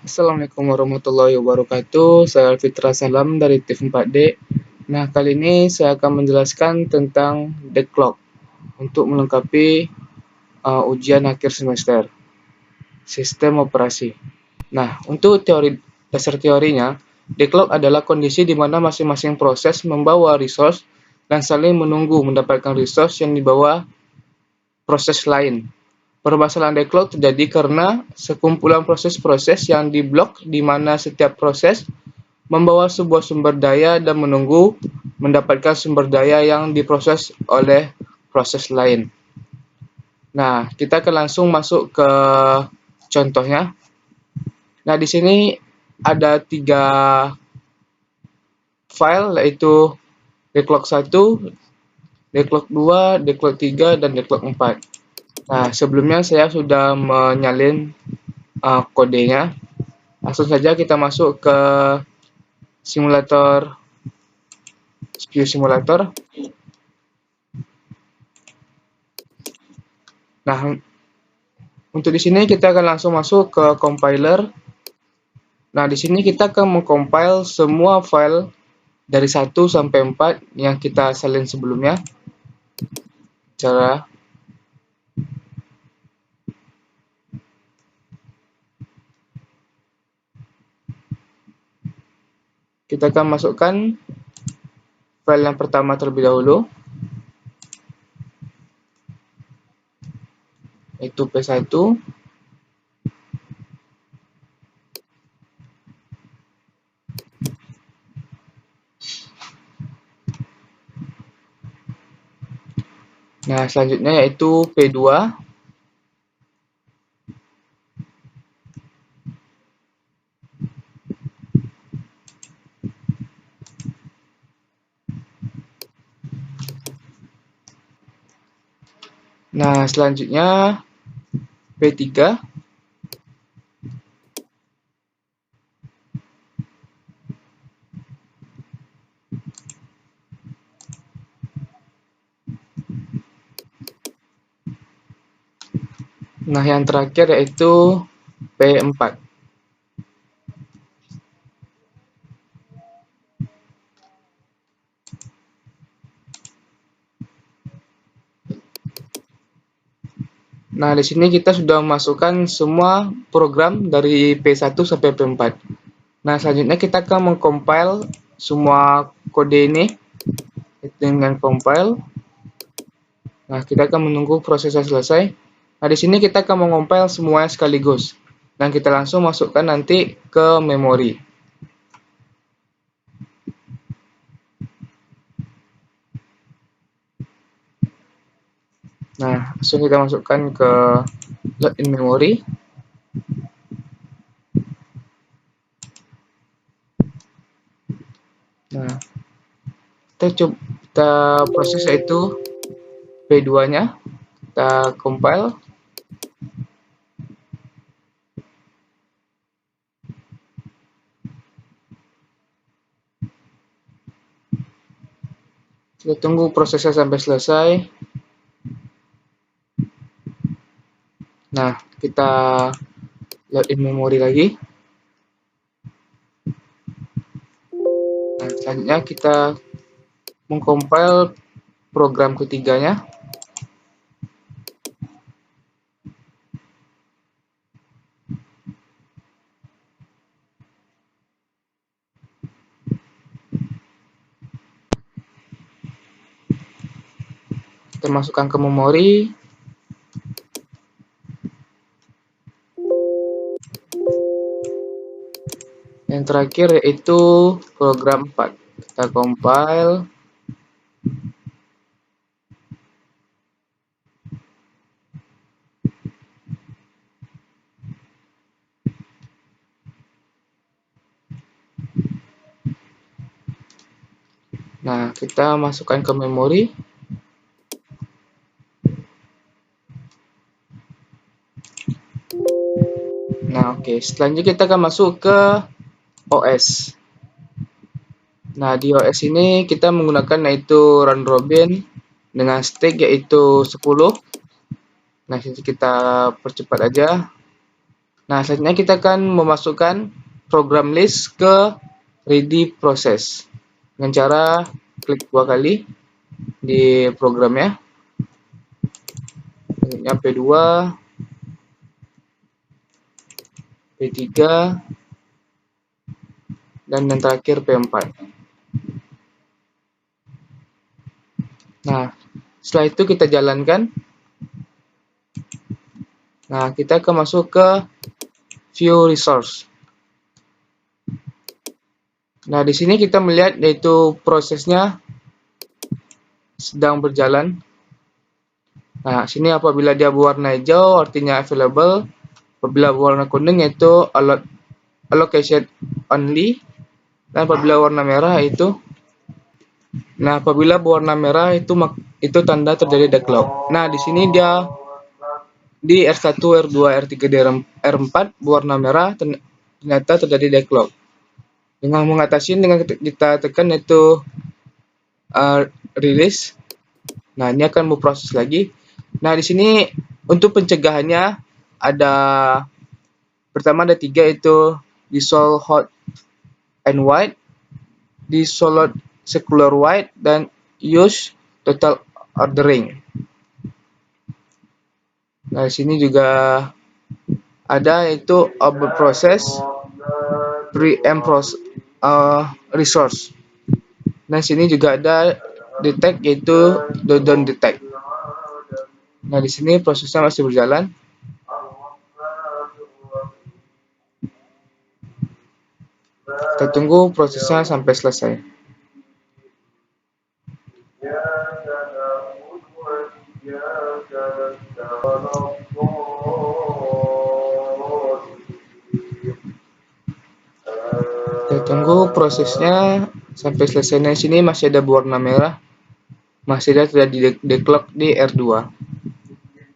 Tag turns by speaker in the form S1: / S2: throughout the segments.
S1: Assalamualaikum warahmatullahi wabarakatuh. Saya Alfitra Salam dari TIF 4D. Nah, kali ini saya akan menjelaskan tentang Declock untuk melengkapi ujian akhir semester. Sistem operasi. Nah, untuk dasar teorinya, Declock adalah kondisi di mana masing-masing proses membawa resource dan saling menunggu mendapatkan resource yang dibawa proses lain. Permasalahan declock terjadi karena sekumpulan proses-proses yang diblok di mana setiap proses membawa sebuah sumber daya dan menunggu mendapatkan sumber daya yang diproses oleh proses lain. Nah, kita akan langsung masuk ke contohnya. Nah, di sini ada 3 file, yaitu declock 1, declock 2, declock 3, dan declock 4. Nah, sebelumnya saya sudah menyalin kodenya. Langsung saja kita masuk ke simulator, SPIO simulator. Nah, untuk di sini kita akan langsung masuk ke compiler. Nah, di sini kita akan mengcompile semua file dari 1 sampai 4 yang kita salin sebelumnya. Kita akan masukkan file yang pertama terlebih dahulu, yaitu P1. Nah, selanjutnya yaitu P2. Nah, selanjutnya P3. Nah, yang terakhir yaitu P4. Nah, di sini kita sudah memasukkan semua program dari P1 sampai P4. Nah, selanjutnya kita akan mengcompile semua kode ini dengan compile. Nah, kita akan menunggu prosesnya selesai. Nah, di sini kita akan mengompil semuanya sekaligus. Dan kita langsung masukkan nanti ke memori. Nah, langsung kita masukkan ke load-in memory. Nah, kita proses yaitu P2-nya. Kita compile. Kita tunggu prosesnya sampai selesai. Nah, kita load-in memory lagi. Nah, selanjutnya kita mengcompile program ketiganya. Kita masukkan ke memori. Yang terakhir yaitu program 4. Kita compile. Nah, kita masukkan ke memori. Nah, oke. Selanjutnya kita akan masuk ke OS. Nah, di OS ini kita menggunakan yaitu round robin dengan stake yaitu 10. Nah, kita percepat aja. Nah, selanjutnya kita akan memasukkan program list ke ready process dengan cara klik 2 kali di programnya, selanjutnya P2, P3, dan yang terakhir P4. Nah, setelah itu kita jalankan. Nah, kita akan masuk ke view resource. Nah, di sini kita melihat yaitu prosesnya sedang berjalan. Nah, sini apabila dia berwarna hijau artinya available, apabila berwarna kuning yaitu allocation only, dan apabila warna merah itu apabila berwarna merah itu tanda terjadi deadlock. Nah, di sini dia di R1, R2, R3, R4 berwarna merah ternyata terjadi deadlock. Dengan mengatasi dengan kita tekan yaitu release. Nah, ini akan berproses lagi. Nah, di sini untuk pencegahannya pertama ada 3 yaitu dissolve hot and white, dissolve circular white, dan use total ordering. Nah, di sini juga ada yaitu over process, preempt resource. Nah, sini juga ada detect yaitu don't detect. Nah, di sini prosesnya masih berjalan. Kita tunggu prosesnya sampai selesai. Kita tunggu prosesnya sampai selesai. Nah, di sini masih ada berwarna merah. Masih ada terjadi deadlock di R2.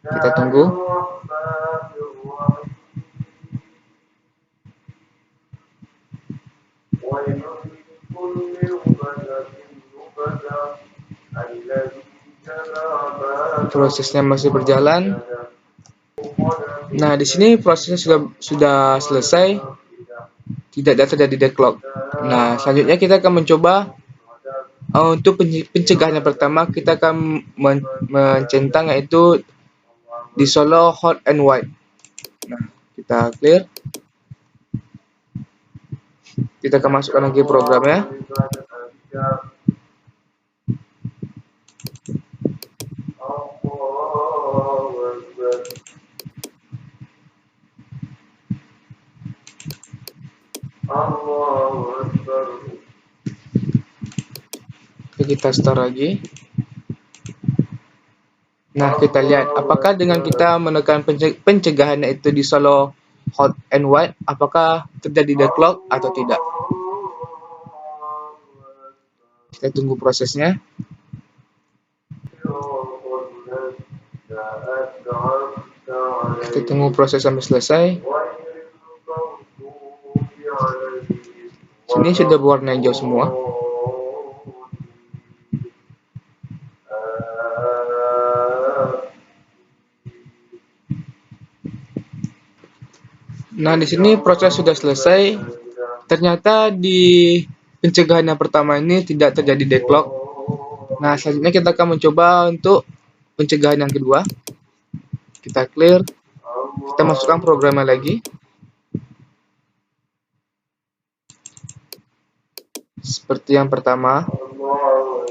S1: Kita tunggu. Prosesnya masih berjalan. Nah, di sini prosesnya sudah selesai. Tidak terjadi deadlock. Nah, selanjutnya kita akan mencoba untuk pencegahan yang pertama kita akan mencentang yaitu dissolve hot and white. Nah, kita clear. Kita akan masukkan lagi programnya. Kita start lagi. Nah, kita lihat apakah dengan kita menekan pencegahan yaitu dissolve hot and white, apakah terjadi deadlock atau tidak. Kita tunggu prosesnya. Kita tunggu proses sampai selesai. Sini sudah berwarna hijau semua. Nah, di sini proses sudah selesai. Ternyata di pencegahan yang pertama ini tidak terjadi deadlock. Nah, selanjutnya kita akan mencoba untuk pencegahan yang kedua. Kita clear. Kita masukkan programnya lagi. Seperti yang pertama,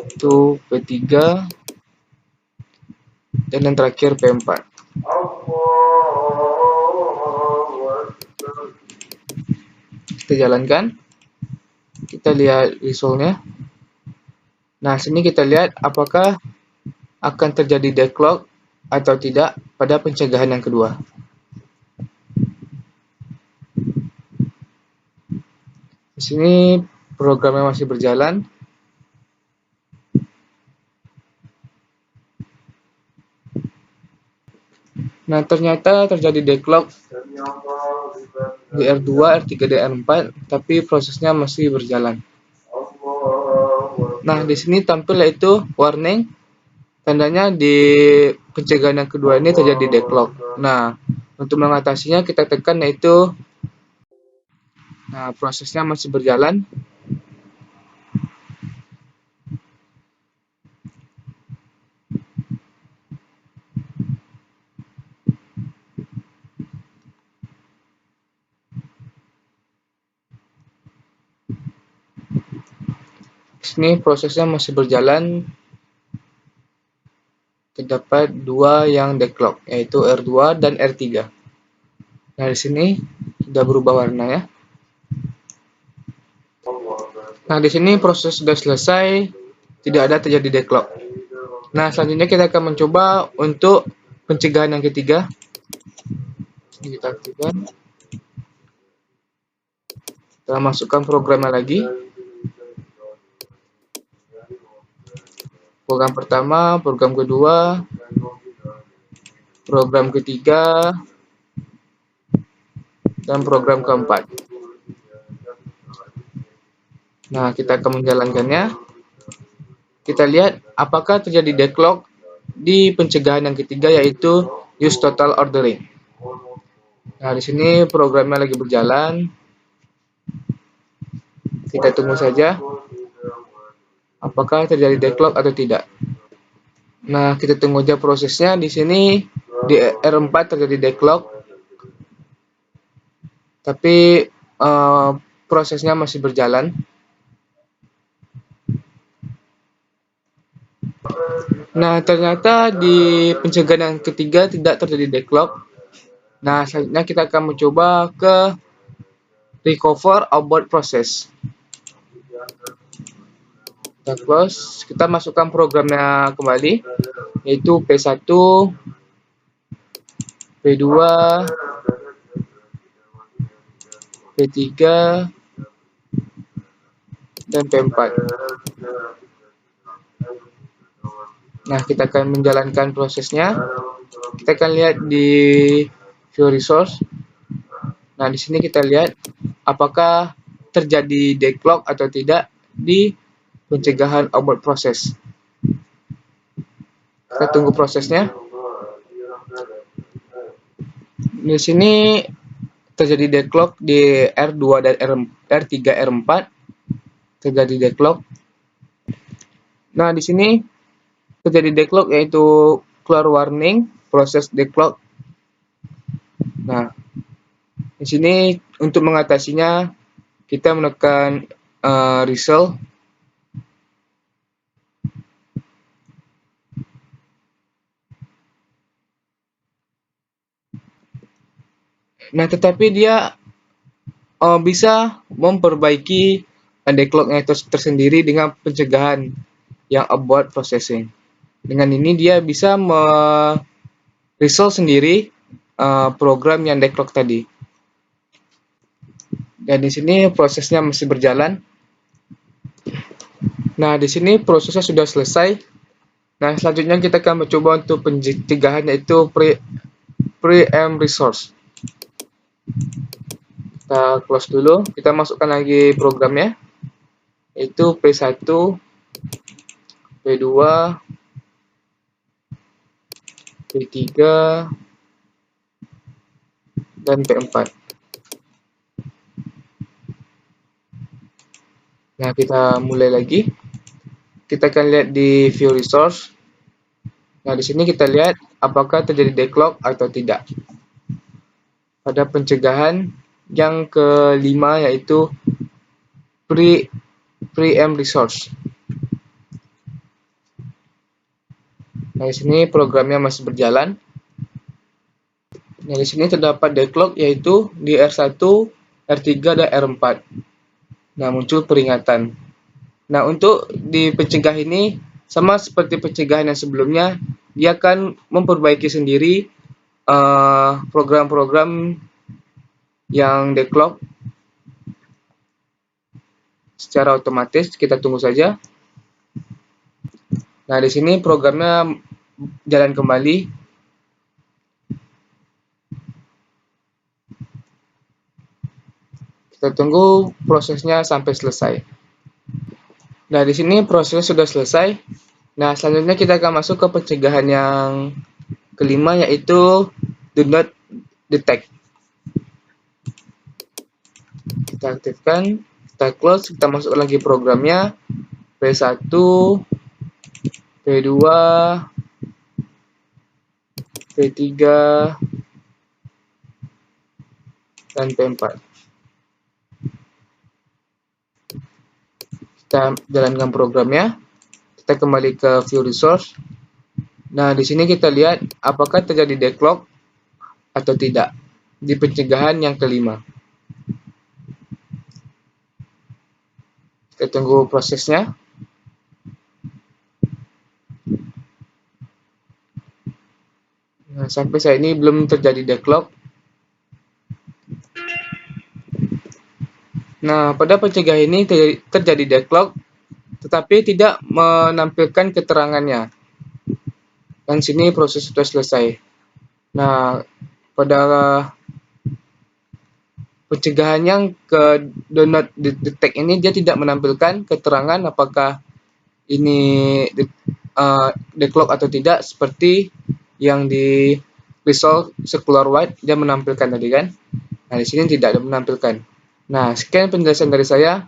S1: itu P3, dan yang terakhir P4. Kita jalankan. Kita lihat resultnya. Nah, sini kita lihat apakah akan terjadi deadlock atau tidak pada pencegahan yang kedua. Di sini programnya masih berjalan. Nah, ternyata terjadi deadlock di R2, R3, dan R4, tapi prosesnya masih berjalan. Nah, di sini tampil yaitu warning, tandanya di pencegahan yang kedua ini terjadi deadlock. Nah, Untuk mengatasinya kita tekan yaitu, nah prosesnya masih berjalan. Sini prosesnya masih berjalan. Terdapat dua yang deadlock, yaitu R2 dan R3. Nah, di sini sudah berubah warna ya. Nah, di sini proses sudah selesai, tidak ada terjadi deadlock. Nah, selanjutnya kita akan mencoba untuk pencegahan yang ketiga. Kita aktifkan. Kita masukkan programnya lagi. Program pertama, program kedua, program ketiga, dan program keempat. Nah, kita akan menjalankannya. Kita lihat apakah terjadi deadlock di pencegahan yang ketiga, yaitu use total ordering. Nah, di sini programnya lagi berjalan. Kita tunggu saja apakah terjadi deadlock atau tidak. Nah, kita tunggu aja prosesnya. Di sini di R4 terjadi deadlock, tapi prosesnya masih berjalan. Nah, ternyata di pencegahan yang ketiga tidak terjadi deadlock. Nah, selanjutnya kita akan mencoba ke recover outboard process. Kita close, kita masukkan programnya kembali, yaitu P1, P2, P3, dan P4. Nah, kita akan menjalankan prosesnya. Kita akan lihat di view resource. Nah, di sini kita lihat apakah terjadi deadlock atau tidak di pencegahan outboard process. Kita tunggu prosesnya. Di sini terjadi deadlock di R2 dan R3, R4. Terjadi deadlock. Nah, di sini terjadi deadlock yaitu keluar warning proses deadlock. Nah, di sini untuk mengatasinya kita menekan result. Nah, tetapi dia bisa memperbaiki deadlocknya itu tersendiri dengan pencegahan yang outboard processing. Dengan ini dia bisa resolve sendiri program yang deadlock tadi. Dan di sini prosesnya masih berjalan. Nah, di sini prosesnya sudah selesai. Nah, selanjutnya kita akan mencoba untuk pencegahan, yaitu preempt resource. Kita close dulu, kita masukkan lagi programnya, yaitu P1, P2, P3, dan P4. Nah, kita mulai lagi. Kita akan lihat di view resource. Nah, di sini kita lihat apakah terjadi deadlock atau tidak. Pada pencegahan yang kelima, yaitu preempt resource. Nah, di sini programnya masih berjalan. Nah, di sini terdapat deadlock yaitu di R1, R3, dan R4. Nah, muncul peringatan. Nah, untuk di pencegah ini sama seperti pencegahan yang sebelumnya, dia akan memperbaiki sendiri program-program yang deadlock secara otomatis. Kita tunggu saja. Nah, di sini programnya jalan kembali. Kita tunggu prosesnya sampai selesai. Nah, di sini prosesnya sudah selesai. Nah, selanjutnya kita akan masuk ke pencegahan yang kelima, yaitu do detect. Kita aktifkan, kita close, kita masuk lagi programnya, P1, P2, P3, dan P4. Kita jalankan programnya, kita kembali ke view resource. Nah, di sini kita lihat apakah terjadi declock atau tidak di pencegahan yang kelima. Kita tunggu prosesnya. Nah, sampai saat ini belum terjadi declock. Nah, pada pencegahan ini terjadi declock, tetapi tidak menampilkan keterangannya. Dan sini proses sudah selesai. Nah, pada pencegahan yang ke do not detect ini dia tidak menampilkan keterangan apakah ini declock atau tidak, seperti yang di result secular white dia menampilkan tadi kan. Nah, di sini tidak ada menampilkan. Nah, sekian penjelasan dari saya.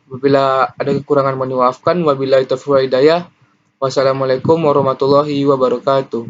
S1: Apabila ada kekurangan mohon dimaafkan. Wabillahi taufiq wal hidayah. Wassalamualaikum warahmatullahi wabarakatuh.